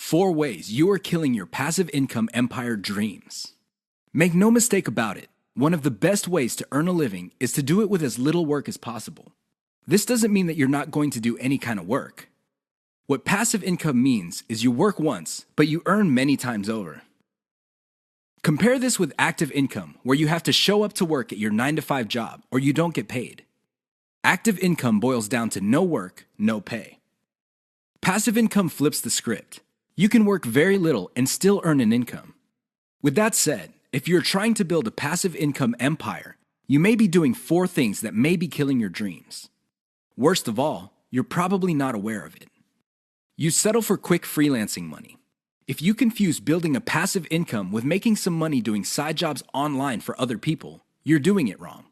4 ways you are killing your passive income empire dreams. Make no mistake about it, one of the best ways to earn a living is to do it with as little work as possible. This doesn't mean that you're not going to do any kind of work. What passive income means is you work once, but you earn many times over. Compare this with active income, where you have to show up to work at your 9-to-5 job or you don't get paid. Active income boils down to no work, no pay. Passive income flips the script. You can work very little and still earn an income. With that said, if you're trying to build a passive income empire, you may be doing 4 things that may be killing your dreams. Worst of all, you're probably not aware of it. You settle for quick freelancing money. If you confuse building a passive income with making some money doing side jobs online for other people, you're doing it wrong.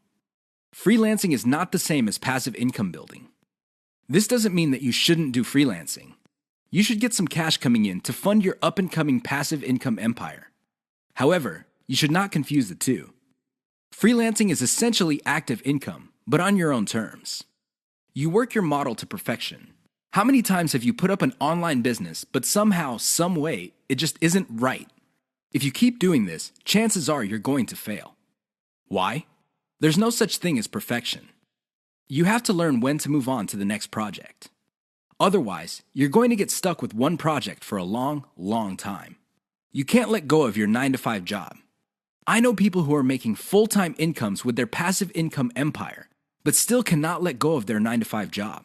Freelancing is not the same as passive income building. This doesn't mean that you shouldn't do freelancing. You should get some cash coming in to fund your up-and-coming passive income empire. However, you should not confuse the two. Freelancing is essentially active income, but on your own terms. You work your model to perfection. How many times have you put up an online business, but somehow, some way, it just isn't right? If you keep doing this, chances are you're going to fail. Why? There's no such thing as perfection. You have to learn when to move on to the next project. Otherwise, you're going to get stuck with one project for a long, long time. You can't let go of your 9-to-5 job. I know people who are making full-time incomes with their passive income empire, but still cannot let go of their 9-to-5 job.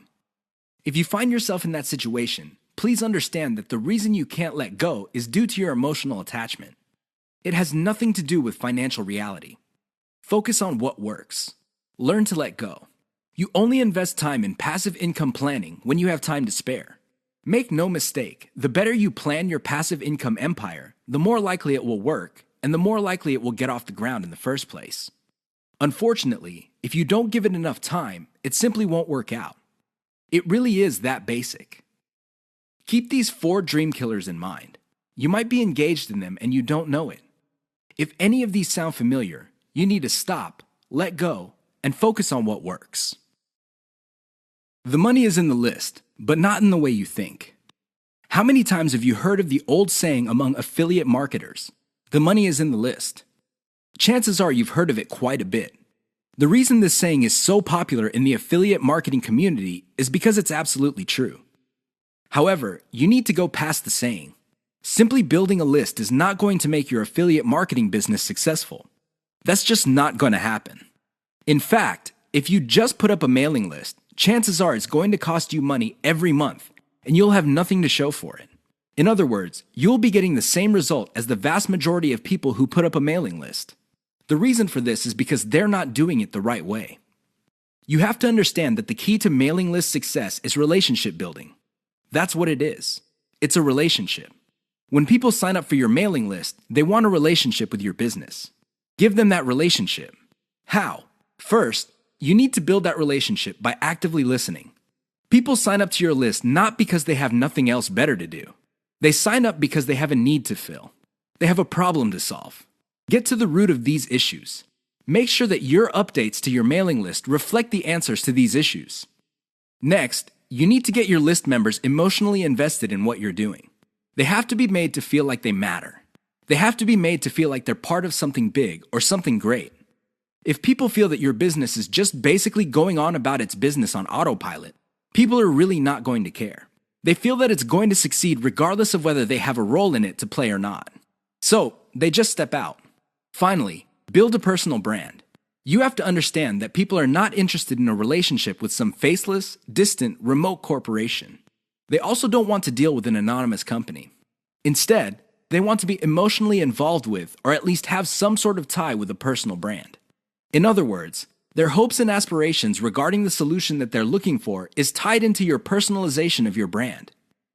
If you find yourself in that situation, please understand that the reason you can't let go is due to your emotional attachment. It has nothing to do with financial reality. Focus on what works. Learn to let go. You only invest time in passive income planning when you have time to spare. Make no mistake, the better you plan your passive income empire, the more likely it will work, and the more likely it will get off the ground in the first place. Unfortunately, if you don't give it enough time, it simply won't work out. It really is that basic. Keep these 4 dream killers in mind. You might be engaged in them and you don't know it. If any of these sound familiar, you need to stop, let go, and focus on what works. The money is in the list, but not in the way you think. How many times have you heard of the old saying among affiliate marketers, "The money is in the list"? Chances are you've heard of it quite a bit. The reason this saying is so popular in the affiliate marketing community is because it's absolutely true. However, you need to go past the saying. Simply building a list is not going to make your affiliate marketing business successful. That's just not going to happen. In fact, if you just put up a mailing list, chances are it's going to cost you money every month, and you'll have nothing to show for it. In other words, you'll be getting the same result as the vast majority of people who put up a mailing list. The reason for this is because they're not doing it the right way. You have to understand that the key to mailing list success is relationship building. That's what it is. It's a relationship. When people sign up for your mailing list, they want a relationship with your business. Give them that relationship. How? First, you need to build that relationship by actively listening. People sign up to your list not because they have nothing else better to do. They sign up because they have a need to fill. They have a problem to solve. Get to the root of these issues. Make sure that your updates to your mailing list reflect the answers to these issues. Next, you need to get your list members emotionally invested in what you're doing. They have to be made to feel like they matter. They have to be made to feel like they're part of something big or something great. If people feel that your business is just basically going on about its business on autopilot, people are really not going to care. They feel that it's going to succeed regardless of whether they have a role in it to play or not. So, they just step out. Finally, build a personal brand. You have to understand that people are not interested in a relationship with some faceless, distant, remote corporation. They also don't want to deal with an anonymous company. Instead, they want to be emotionally involved with, or at least have some sort of tie with a personal brand. In other words, their hopes and aspirations regarding the solution that they're looking for is tied into your personalization of your brand.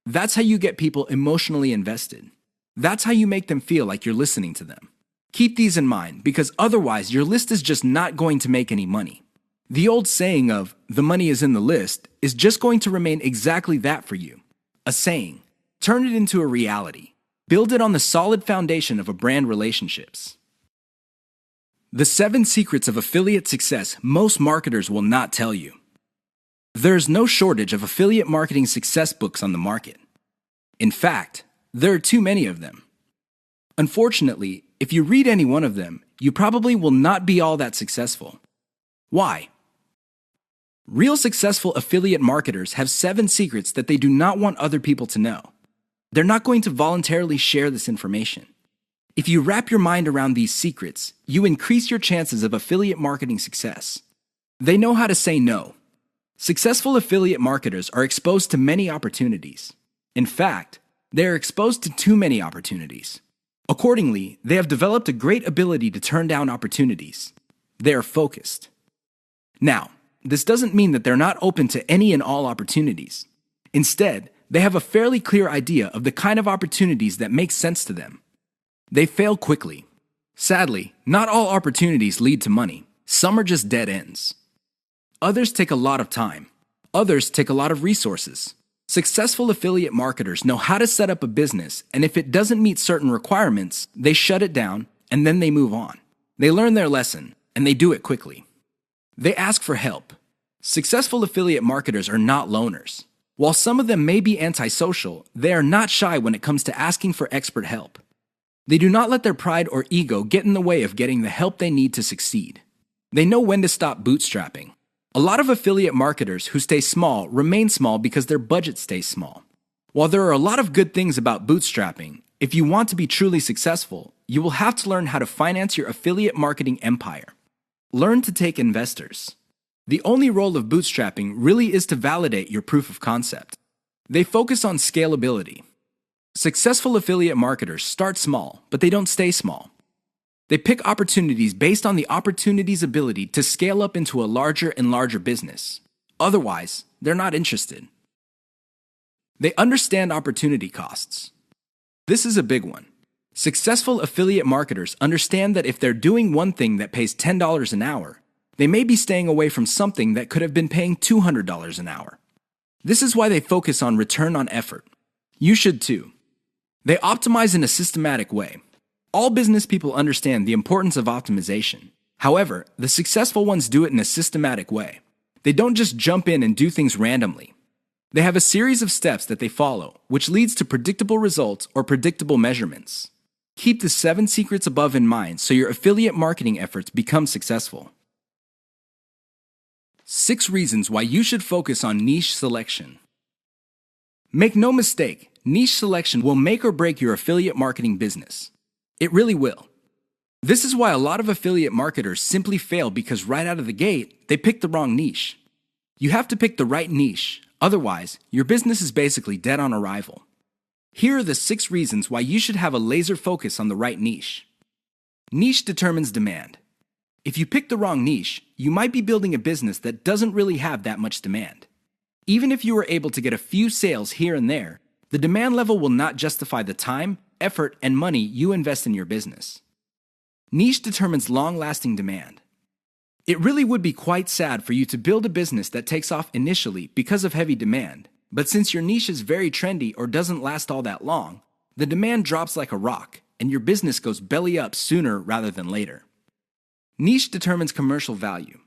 That's how you get people emotionally invested. That's how you make them feel like you're listening to them. Keep these in mind, because otherwise your list is just not going to make any money. The old saying of, "the money is in the list," is just going to remain exactly that for you. A saying. Turn it into a reality. Build it on the solid foundation of a brand relationships. The 7 secrets of affiliate success most marketers will not tell you. There's no shortage of affiliate marketing success books on the market. In fact, There are too many of them. Unfortunately, if you read any one of them, you probably will not be all that successful. Why? Real successful affiliate marketers have 7 secrets that they do not want other people to know. They're not going to voluntarily share this information. If you wrap your mind around these secrets, you increase your chances of affiliate marketing success. They know how to say no. Successful affiliate marketers are exposed to many opportunities. In fact, they are exposed to too many opportunities. Accordingly, they have developed a great ability to turn down opportunities. They are focused. Now, this doesn't mean that they're not open to any and all opportunities. Instead, they have a fairly clear idea of the kind of opportunities that make sense to them. They fail quickly. Sadly, not all opportunities lead to money. Some are just dead ends. Others take a lot of time. Others take a lot of resources. Successful affiliate marketers know how to set up a business, and if it doesn't meet certain requirements, they shut it down, and then they move on. They learn their lesson, and they do it quickly. They ask for help. Successful affiliate marketers are not loners. While some of them may be antisocial, they are not shy when it comes to asking for expert help. They do not let their pride or ego get in the way of getting the help they need to succeed. They know when to stop bootstrapping. A lot of affiliate marketers who stay small remain small because their budget stays small. While there are a lot of good things about bootstrapping, if you want to be truly successful, you will have to learn how to finance your affiliate marketing empire. Learn to take investors. The only role of bootstrapping really is to validate your proof of concept. They focus on scalability. Successful affiliate marketers start small, but they don't stay small. They pick opportunities based on the opportunity's ability to scale up into a larger and larger business. Otherwise, they're not interested. They understand opportunity costs. This is a big one. Successful affiliate marketers understand that if they're doing one thing that pays $10 an hour, they may be staying away from something that could have been paying $200 an hour. This is why they focus on return on effort. You should too. They optimize in a systematic way. All business people understand the importance of optimization. However, the successful ones do it in a systematic way. They don't just jump in and do things randomly. They have a series of steps that they follow, which leads to predictable results or predictable measurements. Keep the 7 secrets above in mind so your affiliate marketing efforts become successful. 6 reasons why you should focus on niche selection. Make no mistake, niche selection will make or break your affiliate marketing business. It really will. This is why a lot of affiliate marketers simply fail because right out of the gate, they pick the wrong niche. You have to pick the right niche, otherwise, your business is basically dead on arrival. Here are the 6 reasons why you should have a laser focus on the right niche. Niche determines demand. If you pick the wrong niche, you might be building a business that doesn't really have that much demand. Even if you were able to get a few sales here and there, the demand level will not justify the time, effort, and money you invest in your business. Niche determines long-lasting demand. It really would be quite sad for you to build a business that takes off initially because of heavy demand, but since your niche is very trendy or doesn't last all that long, the demand drops like a rock, and your business goes belly up sooner rather than later. Niche determines commercial value.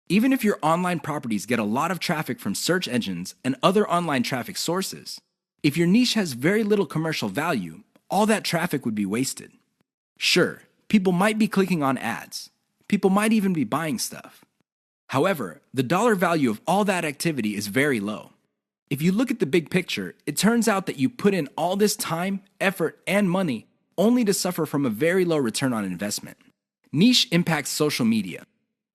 Even if your online properties get a lot of traffic from search engines and other online traffic sources, if your niche has very little commercial value, all that traffic would be wasted. Sure, people might be clicking on ads. People might even be buying stuff. However, the dollar value of all that activity is very low. If you look at the big picture, it turns out that you put in all this time, effort, and money only to suffer from a very low return on investment. Niche impacts social media.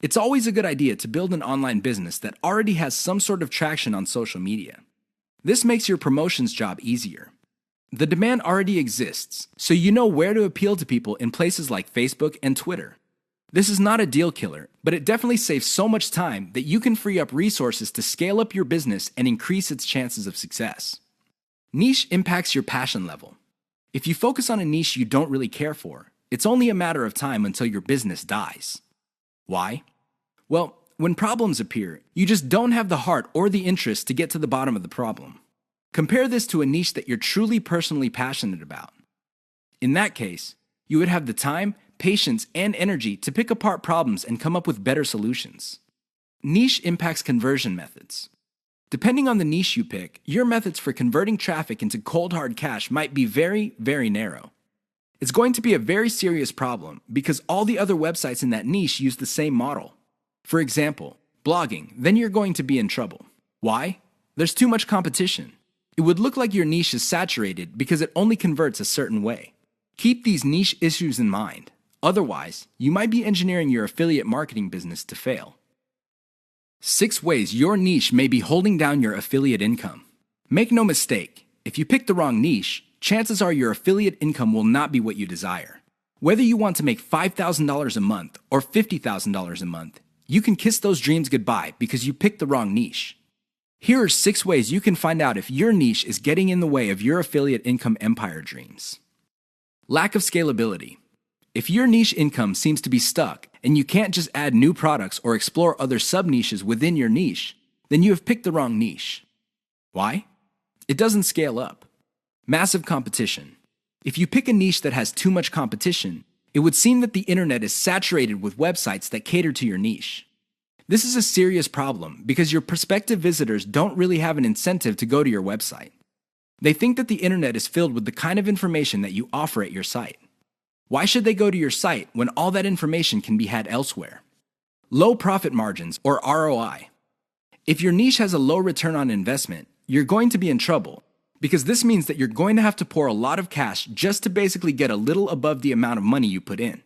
It's always a good idea to build an online business that already has some sort of traction on social media. This makes your promotions job easier. The demand already exists, so you know where to appeal to people in places like Facebook and Twitter. This is not a deal killer, but it definitely saves so much time that you can free up resources to scale up your business and increase its chances of success. Niche impacts your passion level. If you focus on a niche you don't really care for, it's only a matter of time until your business dies. Why? Well, when problems appear, you just don't have the heart or the interest to get to the bottom of the problem. Compare this to a niche that you're truly personally passionate about. In that case, you would have the time, patience, and energy to pick apart problems and come up with better solutions. Niche impacts conversion methods. Depending on the niche you pick, your methods for converting traffic into cold hard cash might be very, very narrow. It's going to be a very serious problem because all the other websites in that niche use the same model. For example, blogging, then you're going to be in trouble. Why? There's too much competition. It would look like your niche is saturated because it only converts a certain way. Keep these niche issues in mind. Otherwise, you might be engineering your affiliate marketing business to fail. 6 ways your niche may be holding down your affiliate income. Make no mistake, if you pick the wrong niche, chances are your affiliate income will not be what you desire. Whether you want to make $5,000 a month or $50,000 a month, you can kiss those dreams goodbye because you picked the wrong niche. Here are 6 ways you can find out if your niche is getting in the way of your affiliate income empire dreams. Lack of scalability. If your niche income seems to be stuck and you can't just add new products or explore other sub-niches within your niche, then you have picked the wrong niche. Why? It doesn't scale up. Massive competition. If you pick a niche that has too much competition, it would seem that the internet is saturated with websites that cater to your niche. This is a serious problem because your prospective visitors don't really have an incentive to go to your website. They think that the internet is filled with the kind of information that you offer at your site. Why should they go to your site when all that information can be had elsewhere? Low profit margins or ROI. If your niche has a low return on investment, you're going to be in trouble because this means that you're going to have to pour a lot of cash just to basically get a little above the amount of money you put in.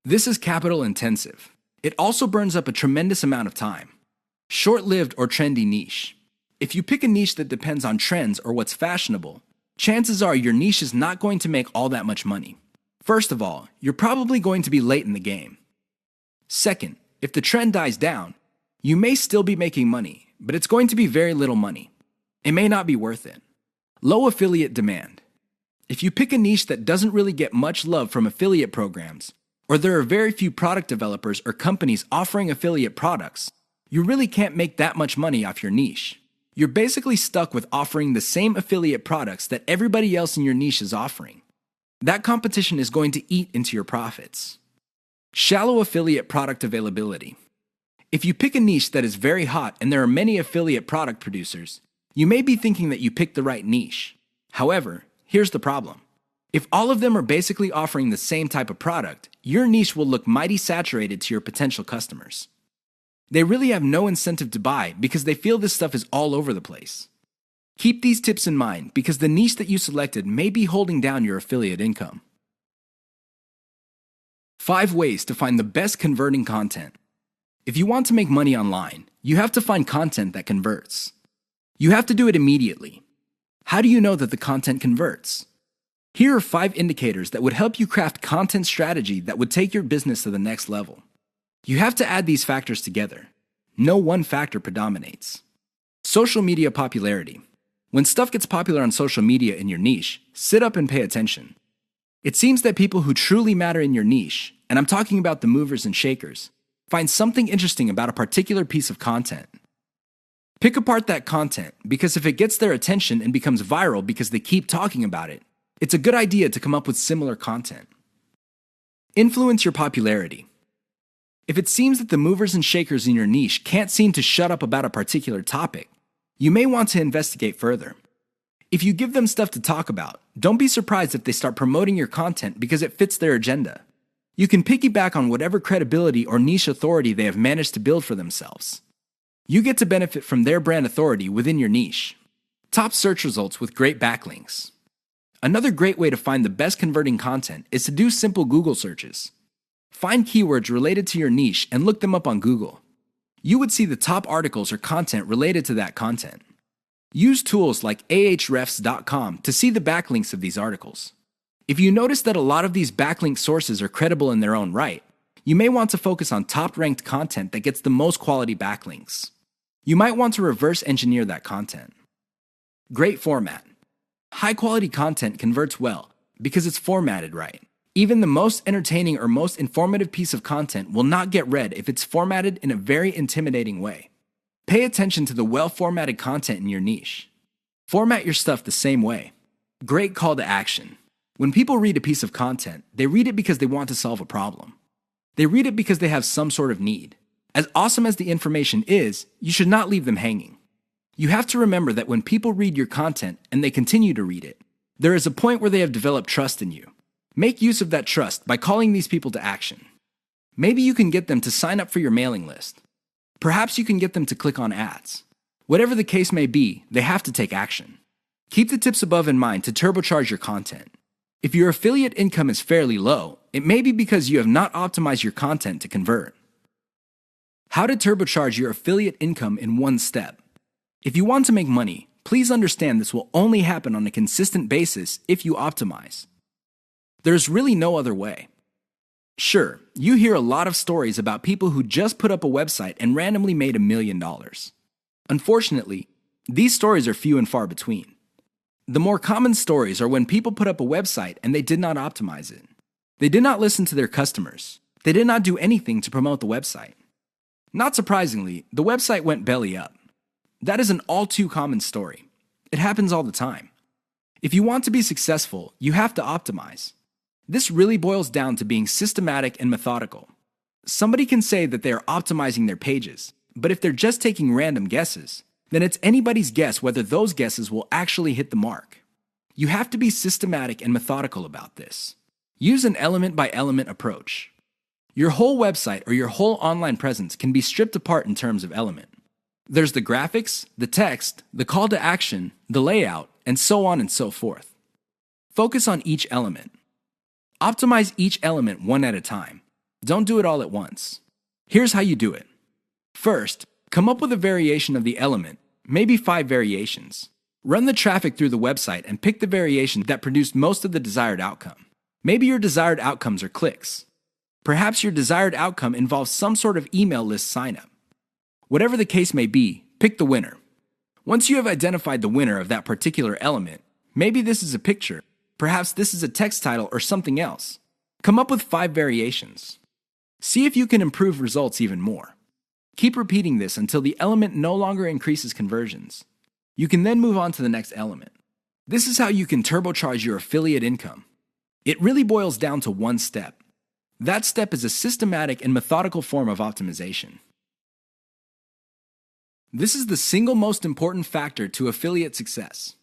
This is capital intensive. It also burns up a tremendous amount of time. Short-lived or trendy niche. If you pick a niche that depends on trends or what's fashionable, chances are your niche is not going to make all that much money. First of all, you're probably going to be late in the game. Second, if the trend dies down, you may still be making money, but it's going to be very little money. It may not be worth it. Low affiliate demand. If you pick a niche that doesn't really get much love from affiliate programs, or there are very few product developers or companies offering affiliate products, you really can't make that much money off your niche. You're basically stuck with offering the same affiliate products that everybody else in your niche is offering. That competition is going to eat into your profits. Shallow affiliate product availability. If you pick a niche that is very hot and there are many affiliate product producers, you may be thinking that you picked the right niche. However, here's the problem. If all of them are basically offering the same type of product, your niche will look mighty saturated to your potential customers. They really have no incentive to buy because they feel this stuff is all over the place. Keep these tips in mind because the niche that you selected may be holding down your affiliate income. 5 ways to find the best converting content. If you want to make money online, you have to find content that converts. You have to do it immediately. How do you know that the content converts? Here are 5 indicators that would help you craft content strategy that would take your business to the next level. You have to add these factors together. No one factor predominates. Social media popularity. When stuff gets popular on social media in your niche, sit up and pay attention. It seems that people who truly matter in your niche, and I'm talking about the movers and shakers, find something interesting about a particular piece of content. Pick apart that content because if it gets their attention and becomes viral because they keep talking about it, it's a good idea to come up with similar content. Influence your popularity. If it seems that the movers and shakers in your niche can't seem to shut up about a particular topic, you may want to investigate further. If you give them stuff to talk about, don't be surprised if they start promoting your content because it fits their agenda. You can piggyback on whatever credibility or niche authority they have managed to build for themselves. You get to benefit from their brand authority within your niche. Top search results with great backlinks. Another great way to find the best converting content is to do simple Google searches. Find keywords related to your niche and look them up on Google. You would see the top articles or content related to that content. Use tools like ahrefs.com to see the backlinks of these articles. If you notice that a lot of these backlink sources are credible in their own right, you may want to focus on top-ranked content that gets the most quality backlinks. You might want to reverse engineer that content. Great format. High-quality content converts well because it's formatted right. Even the most entertaining or most informative piece of content will not get read if it's formatted in a very intimidating way. Pay attention to the well-formatted content in your niche. Format your stuff the same way. Great call to action. When people read a piece of content, they read it because they want to solve a problem. They read it because they have some sort of need. As awesome as the information is, you should not leave them hanging. You have to remember that when people read your content and they continue to read it, there is a point where they have developed trust in you. Make use of that trust by calling these people to action. Maybe you can get them to sign up for your mailing list. Perhaps you can get them to click on ads. Whatever the case may be, they have to take action. Keep the tips above in mind to turbocharge your content. If your affiliate income is fairly low, it may be because you have not optimized your content to convert. How to turbocharge your affiliate income in one step. If you want to make money, please understand this will only happen on a consistent basis if you optimize. There's really no other way. Sure, you hear a lot of stories about people who just put up a website and randomly made $1 million. Unfortunately, these stories are few and far between. The more common stories are when people put up a website and they did not optimize it. They did not listen to their customers. They did not do anything to promote the website. Not surprisingly, the website went belly up. That is an all too common story. It happens all the time. If you want to be successful, you have to optimize. This really boils down to being systematic and methodical. Somebody can say that they are optimizing their pages, but if they're just taking random guesses, then it's anybody's guess whether those guesses will actually hit the mark. You have to be systematic and methodical about this. Use an element-by-element approach. Your whole website or your whole online presence can be stripped apart in terms of element. There's the graphics, the text, the call to action, the layout, and so on and so forth. Focus on each element. Optimize each element one at a time. Don't do it all at once. Here's how you do it. First, come up with a variation of the element, maybe 5 variations. Run the traffic through the website and pick the variation that produced most of the desired outcome. Maybe your desired outcomes are clicks. Perhaps your desired outcome involves some sort of email list signup. Whatever the case may be, pick the winner. Once you have identified the winner of that particular element, maybe this is a picture, perhaps this is a text title or something else. Come up with 5 variations. See if you can improve results even more. Keep repeating this until the element no longer increases conversions. You can then move on to the next element. This is how you can turbocharge your affiliate income. It really boils down to one step. That step is a systematic and methodical form of optimization. This is the single most important factor to affiliate success.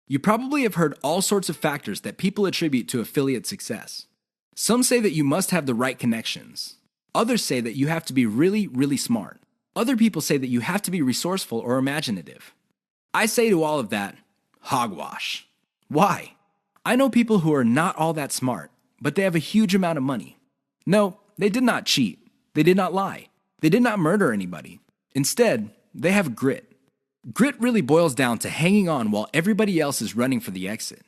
You probably have heard all sorts of factors that people attribute to affiliate success. Some say that you must have the right connections. Others say that you have to be really, really smart. Other people say that you have to be resourceful or imaginative. I say to all of that, hogwash. Why? I know people who are not all that smart, but they have a huge amount of money. No, they did not cheat. They did not lie. They did not murder anybody. Instead, they have grit. Grit really boils down to hanging on while everybody else is running for the exit.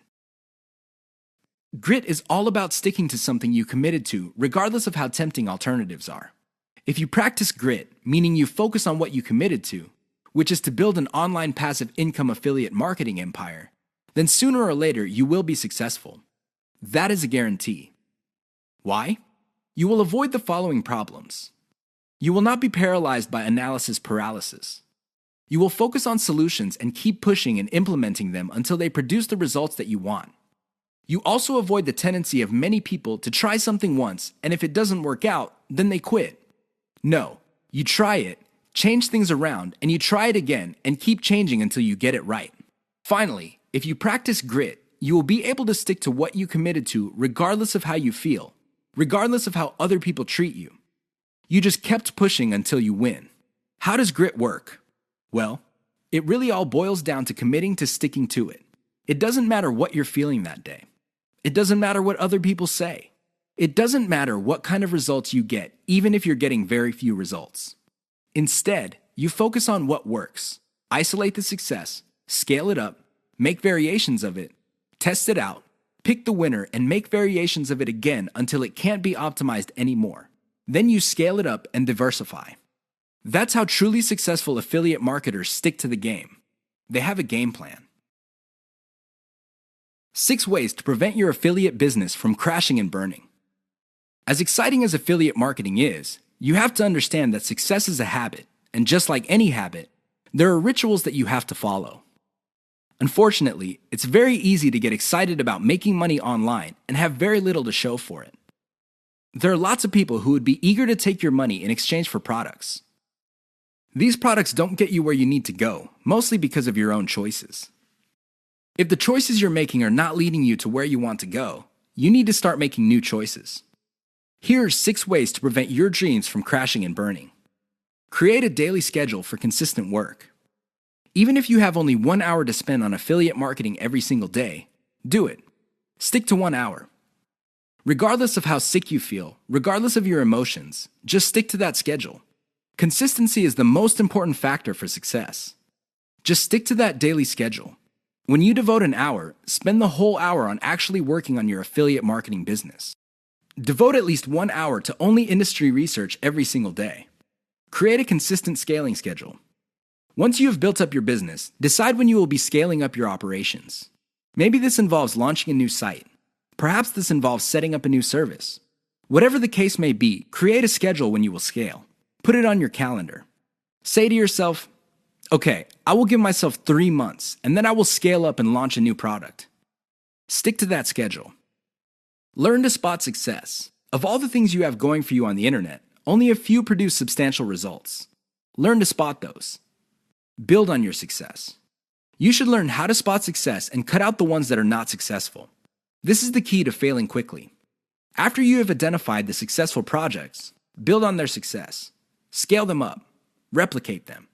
Grit is all about sticking to something you committed to, regardless of how tempting alternatives are. If you practice grit, meaning you focus on what you committed to, which is to build an online passive income affiliate marketing empire, then sooner or later you will be successful. That is a guarantee. Why? You will avoid the following problems. You will not be paralyzed by analysis paralysis. You will focus on solutions and keep pushing and implementing them until they produce the results that you want. You also avoid the tendency of many people to try something once, and if it doesn't work out, then they quit. No, you try it, change things around, and you try it again and keep changing until you get it right. Finally, if you practice grit, you will be able to stick to what you committed to regardless of how you feel, regardless of how other people treat you. You just kept pushing until you win. How does grit work? Well, it really all boils down to committing to sticking to it. It doesn't matter what you're feeling that day. It doesn't matter what other people say. It doesn't matter what kind of results you get, even if you're getting very few results. Instead, you focus on what works. Isolate the success, scale it up, make variations of it, test it out, pick the winner, and make variations of it again until it can't be optimized anymore. Then you scale it up and diversify. That's how truly successful affiliate marketers stick to the game. They have a game plan. 6 ways to prevent your affiliate business from crashing and burning. As exciting as affiliate marketing is, you have to understand that success is a habit, and just like any habit, there are rituals that you have to follow. Unfortunately, it's very easy to get excited about making money online and have very little to show for it. There are lots of people who would be eager to take your money in exchange for products. These products don't get you where you need to go, mostly because of your own choices. If the choices you're making are not leading you to where you want to go, you need to start making new choices. Here are 6 ways to prevent your dreams from crashing and burning. Create a daily schedule for consistent work. Even if you have only 1 hour to spend on affiliate marketing every single day, do it. Stick to 1 hour. Regardless of how sick you feel, regardless of your emotions, just stick to that schedule. Consistency is the most important factor for success. Just stick to that daily schedule. When you devote an hour, spend the whole hour on actually working on your affiliate marketing business. Devote at least 1 hour to only industry research every single day. Create a consistent scaling schedule. Once you have built up your business, decide when you will be scaling up your operations. Maybe this involves launching a new site. Perhaps this involves setting up a new service. Whatever the case may be, create a schedule when you will scale. Put it on your calendar. Say to yourself, okay, I will give myself 3 months, and then I will scale up and launch a new product. Stick to that schedule. Learn to spot success. Of all the things you have going for you on the internet, only a few produce substantial results. Learn to spot those. Build on your success. You should learn how to spot success and cut out the ones that are not successful. This is the key to failing quickly. After you have identified the successful projects, build on their success. Scale them up. Replicate them.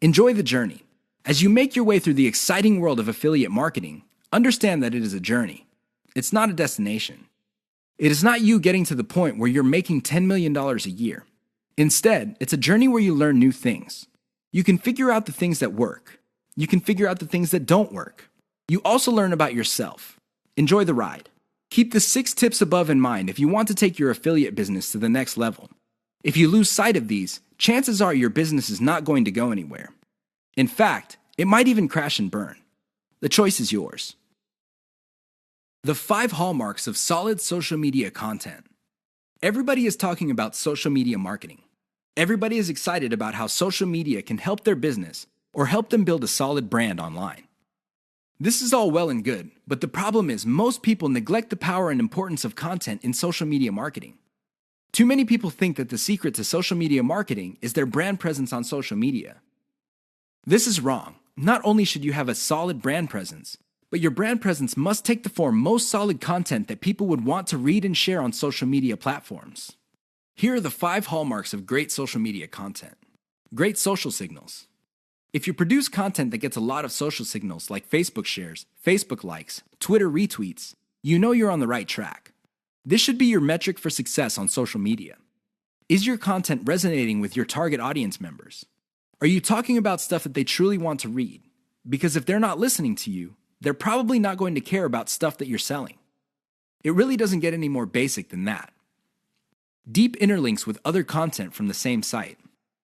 Enjoy the journey. As you make your way through the exciting world of affiliate marketing, understand that it is a journey. It's not a destination. It is not you getting to the point where you're making $10 million a year. Instead, it's a journey where you learn new things. You can figure out the things that work. You can figure out the things that don't work. You also learn about yourself. Enjoy the ride. Keep the 6 tips above in mind if you want to take your affiliate business to the next level. If you lose sight of these, chances are your business is not going to go anywhere. In fact, it might even crash and burn. The choice is yours. The 5 hallmarks of solid social media content. Everybody is talking about social media marketing. Everybody is excited about how social media can help their business or help them build a solid brand online. This is all well and good, but the problem is most people neglect the power and importance of content in social media marketing. Too many people think that the secret to social media marketing is their brand presence on social media. This is wrong. Not only should you have a solid brand presence, but your brand presence must take the form most solid content that people would want to read and share on social media platforms. Here are the 5 hallmarks of great social media content. Great social signals. If you produce content that gets a lot of social signals like Facebook shares, Facebook likes, Twitter retweets, you know you're on the right track. This should be your metric for success on social media. Is your content resonating with your target audience members? Are you talking about stuff that they truly want to read? Because if they're not listening to you, they're probably not going to care about stuff that you're selling. It really doesn't get any more basic than that. Deep interlinks with other content from the same site.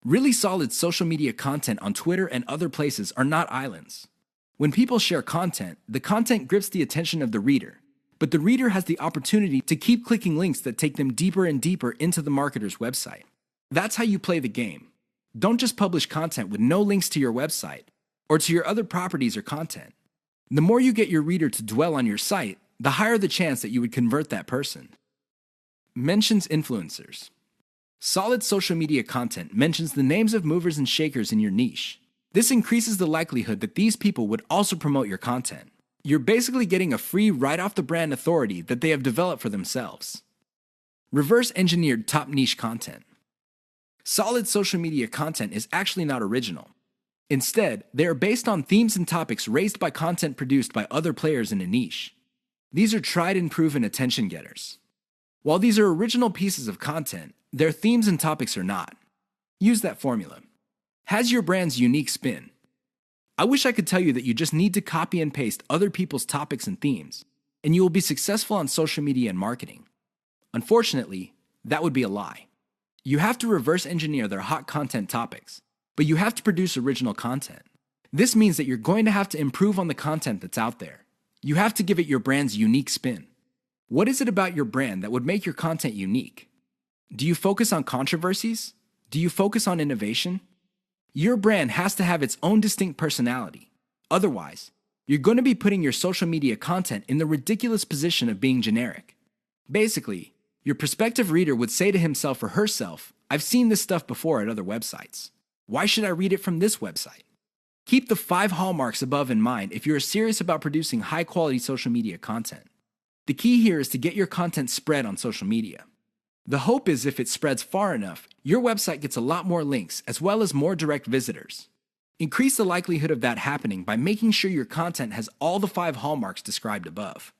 Really solid social media content on Twitter and other places are not islands. When people share content, the content grips the attention of the reader, but the reader has the opportunity to keep clicking links that take them deeper and deeper into the marketer's website. That's how you play the game. Don't just publish content with no links to your website or to your other properties or content. The more you get your reader to dwell on your site, the higher the chance that you would convert that person. Mentions influencers. Solid social media content mentions the names of movers and shakers in your niche. This increases the likelihood that these people would also promote your content. You're basically getting a free right-off-the-brand authority that they have developed for themselves. Reverse-engineered top niche content. Solid social media content is actually not original. Instead, they are based on themes and topics raised by content produced by other players in a niche. These are tried and proven attention getters. While these are original pieces of content, their themes and topics are not. Use that formula. Has your brand's unique spin. I wish I could tell you that you just need to copy and paste other people's topics and themes, and you will be successful on social media and marketing. Unfortunately, that would be a lie. You have to reverse engineer their hot content topics, but you have to produce original content. This means that you're going to have to improve on the content that's out there. You have to give it your brand's unique spin. What is it about your brand that would make your content unique? Do you focus on controversies? Do you focus on innovation? Your brand has to have its own distinct personality. Otherwise, you're going to be putting your social media content in the ridiculous position of being generic. Basically, your prospective reader would say to himself or herself, I've seen this stuff before at other websites. Why should I read it from this website? Keep the 5 hallmarks above in mind if you're serious about producing high-quality social media content. The key here is to get your content spread on social media. The hope is if it spreads far enough, your website gets a lot more links as well as more direct visitors. Increase the likelihood of that happening by making sure your content has all the 5 hallmarks described above.